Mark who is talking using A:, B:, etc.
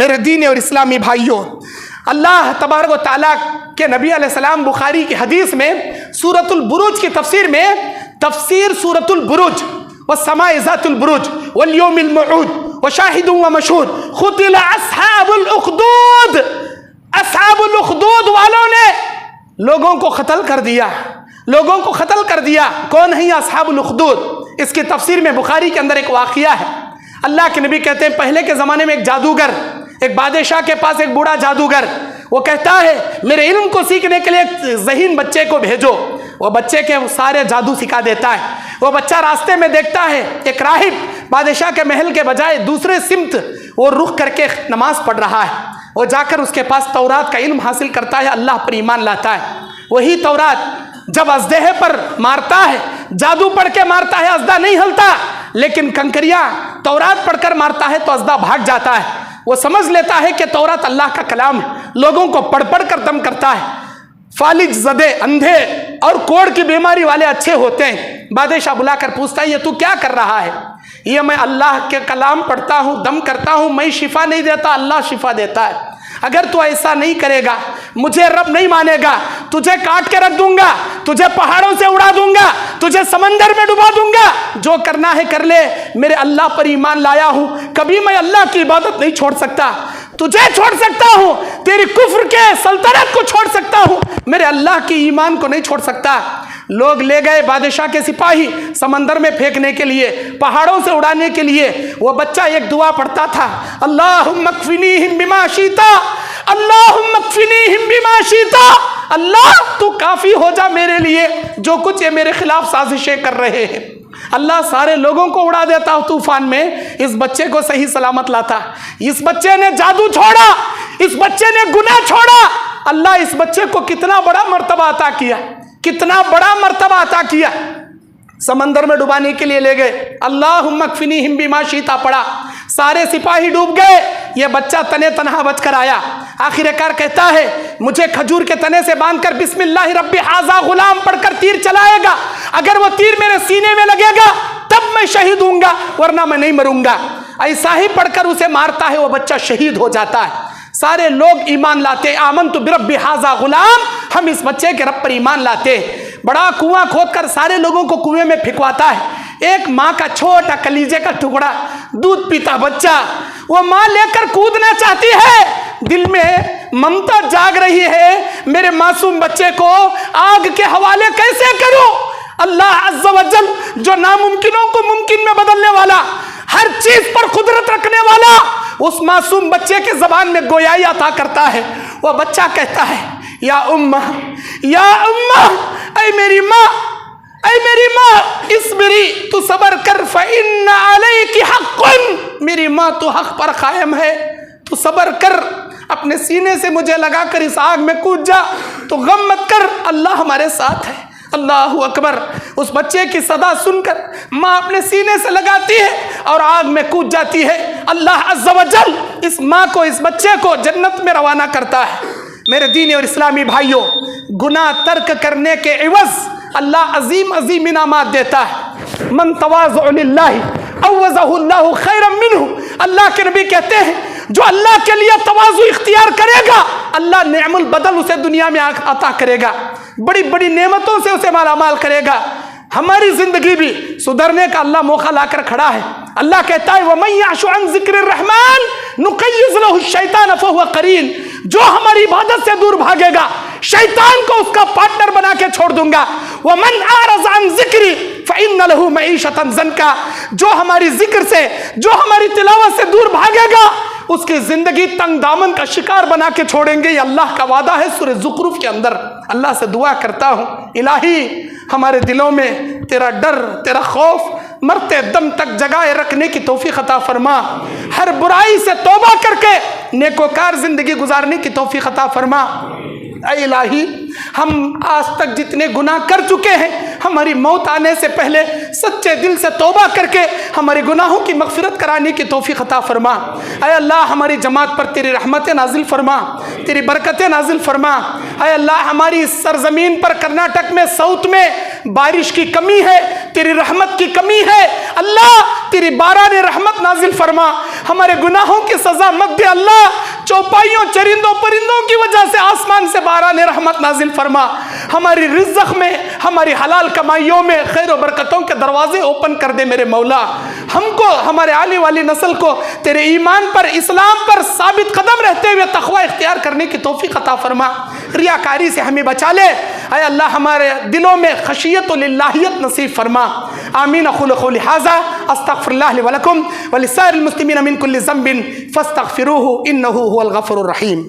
A: मेरे दीन और इस्लामी भाइयों, अल्लाह तबारक व तआला के नबी अलैहिस्सलाम बुखारी की हदीस में सूरतुल बुरूज की तफसीर में तफसीर सूरतुल बुरूज व समाए ज़ातुल बुरूज वल यौमिल मऊद व शाहिदुन व मशहूद खुतिल अस्हाबुल उखदूद, अस्हाबुल उखदूद वालों ने लोगों को कत्ल कर दिया, लोगों को कत्ल कर दिया। कौन है अस्हाबुल उखदूद? इसकी तफसीर में बुखारी के अंदर एक वाक़िया है। अल्लाह के नबी कहते हैं पहले के ज़माने में एक जादूगर, एक बादशाह के पास एक बूढ़ा जादूगर, वो कहता है मेरे इल्म को सीखने के लिए एक ज़हीन बच्चे को भेजो। वो बच्चे के सारे जादू सिखा देता है। वो बच्चा रास्ते में देखता है एक राहिब बादशाह के महल के बजाय दूसरे सिमत वो रुख करके नमाज पढ़ रहा है। वो जाकर उसके पास तौरात का इल्म हासिल करता है, अल्लाह पर ईमान लाता है। वही तौरात जब अजदहे पर मारता है, जादू पढ़ के मारता है, अजदा नहीं हिलता, लेकिन कंकरिया तौरात पढ़कर मारता है तो अजदा भाग जाता है। वो समझ लेता है कि तौरात अल्लाह का कलाम है, लोगों को पढ़ पढ़ कर दम करता है। फालिज ज़दे, अंधे और कोढ़ की बीमारी वाले अच्छे होते हैं। बादशाह बुलाकर पूछता है ये तू क्या कर रहा है? ये मैं अल्लाह के कलाम पढ़ता हूँ, दम करता हूँ, मैं शिफा नहीं देता, अल्लाह शिफा देता है। अगर तू ऐसा नहीं करेगा, मुझे रब नहीं मानेगा, तुझे काट के रख दूंगा, तुझे पहाड़ों से उड़ा दूंगा, तुझे समंदर में डुबा दूंगा, जो करना है कर ले, मेरे अल्लाह पर ईमान लाया हूं, कभी मैं अल्लाह की इबादत नहीं छोड़ सकता। तुझे छोड़ सकता हूं, तेरी कुफ्र के सल्तनत को छोड़ सकता हूं, मेरे अल्लाह की ईमान को नहीं छोड़ सकता। लोग ले गए बादशाह के सिपाही समंदर में फेंकने के लिए, पहाड़ों से उड़ाने के लिए। वो बच्चा एक दुआ पढ़ता था, अल्लाहुम्मा कफ़िनीहिम बिमा शीता, अल्लाहुम्मा कफ़िनीहिम बिमा शीता। अल्लाह तू काफ़ी हो जा मेरे लिए, जो कुछ ये मेरे खिलाफ साजिशें कर रहे हैं। अल्लाह सारे लोगों को उड़ा देता तूफान में, इस बच्चे को सही सलामत लाता। इस बच्चे ने जादू छोड़ा, इस बच्चे ने गुनाह छोड़ा, अल्लाह इस बच्चे को कितना बड़ा मर्तबा अता किया, कितना बड़ा मर्तबा अता किया। समंदर में डुबाने के लिए ले गए, अल्लाहुम्मा कफ़िनीहिम बिमा शीता पड़ा, सारे सिपाही डूब गए, ये बच्चा तने तनहा बचकर आया। आखिरकार कहता है मुझे खजूर के तने से बांधकर बिस्मिल्लाहि रब्बी हाज़ा गुलाम पढ़कर तीर चलाएगा, अगर वो तीर मेरे सीने में लगेगा तब मैं शहीद हूँगा, वरना मैं नहीं मरूंगा। ऐसा ही पढ़कर उसे मारता है, वो बच्चा शहीद हो जाता है। सारे लोग ईमान लाते, आमन्तु बिरब्बि हाज़ा गुलाम, हम इस बच्चे के रब पर ईमान लाते। बड़ा कुआं खोदकर सारे लोगों को कुएं में फेंकवाता है। एक माँ का छोटा कलीजे का टुकड़ा दूध पीता बच्चा, वो माँ लेकर कूदना चाहती है, दिल में ममता जाग रही है, मेरे मासूम बच्चे को आग के हवाले कैसे करूं। अल्लाह अज़्ज़ा व जल जो नामुमकिनों को मुमकिन में बदलने वाला, हर चीज पर कुदरत रखने वाला, उस मासूम बच्चे के जबान में गोयाई अता करता है। वह बच्चा कहता है या उम्मा, या उम्मा, ऐ मेरी माँ, ऐ मेरी माँ, इस्बिरी, तू सबर कर, फ़इन्ना अलैकी हक़्क़ुन, मेरी माँ तू हक पर कायम है, तू सबर कर, अपने सीने से मुझे लगाकर इस आग में कूद जा, तो गम मत कर, अल्लाह हमारे साथ है। अल्लाहु अकबर। उस बच्चे की सदा सुनकर माँ अपने सीने से लगाती है और आग में कूद जाती है। अल्लाह अज़्ज़ा व जल इस माँ को, इस बच्चे को जन्नत में रवाना करता है। मेरे दीनी और इस्लामी भाइयों, गुनाह तर्क करने के इवज़ अल्लाह अजीम अजीम इनामात देता है। मन तवाज़अ लिल्लाहि अव्वज़हुल्लाहु खैरम मिन्हु, अल्लाह के नबी कहते हैं जो अल्लाह के लिए तवाज़ु इख्तियार करेगा, अल्लाह नेमुल बदल उसे दुनिया में अता करेगा, बड़ी बड़ी नेमतों से उसे मालामाल करेगा। हमारी जिंदगी भी सुधरने का अल्लाह मौका लाकर खड़ा है। अल्लाह कहता है वमन यअशु अन ज़िक्रिर रहमान नुक़य्यिज़ लहु शैतान फहुव क़रीन, जो हमारी इबादत से दूर भागेगा शैतान को उसका पार्टनर बना के छोड़ दूंगा। वमन आरज़ अन ज़िक्री फ़इन्न लहु मईशतन ज़नका, जो हमारी जिक्र से, जो हमारी तिलावत से दूर भागेगा उसकी जिंदगी तंग दामन का शिकार बना के छोड़ेंगे। ये अल्लाह का वादा है सूरह ज़ुख़रुफ़ के अंदर। अल्लाह से दुआ करता हूँ इलाही हमारे दिलों में तेरा डर, तेरा खौफ मरते दम तक जगाए रखने की तौफीक अता फरमा। हर बुराई से तौबा करके नेकोकार जिंदगी गुजारने की तौफीक अता फरमा। ऐ इलाही, हम आज तक जितने गुनाह कर चुके हैं, हमारी मौत आने से पहले सच्चे दिल से तौबा करके हमारे गुनाहों की मग़फ़िरत कराने की तौफ़ीक़ अता फरमा। ऐ अल्लाह, हमारी जमात पर तेरी रहमत नाज़िल फरमा, तेरी बरकतें नाजिल फरमा। ऐ अल्लाह हमारी इस सरजमीन पर कर्नाटक में साउथ में बारिश की कमी है, तेरी रहमत की कमी है अल्लाह, तेरी बारान रहमत नाजिल फरमा। हमारे गुनाहों की सजा मत दे अल्लाह, चौपाइयों चरिंदों परिंदों की वजह से आसमान से बारान रहमत नाजिल फरमा। हमारी रिज़्क़ में, हमारी हलाल कमाइयों में खैर और बरकतों के दरवाजे ओपन कर दे मेरे मौला। हमको, हमारे आने वाली नस्ल को तेरे ईमान पर, इस्लाम पर साबित कदम रहते हुए तक़वा इख्तियार करने की तौफीक अता फरमा। रियाकारी से हमें बचा ले ऐ अल्लाह, हमारे दिलों में खशियत व लिल्लाहियत नसीब फरमा। आमीन। अक़ूलु क़ौली हाज़ा अस्तग़फ़िरुल्लाह ली व लकुम व लिसाइरिल मुस्लिमीन मिन कुल्लि ज़ंबिन फ़स्तग़फ़िरूहु इन्नहु हुवल गफ़ूरुर रहीम।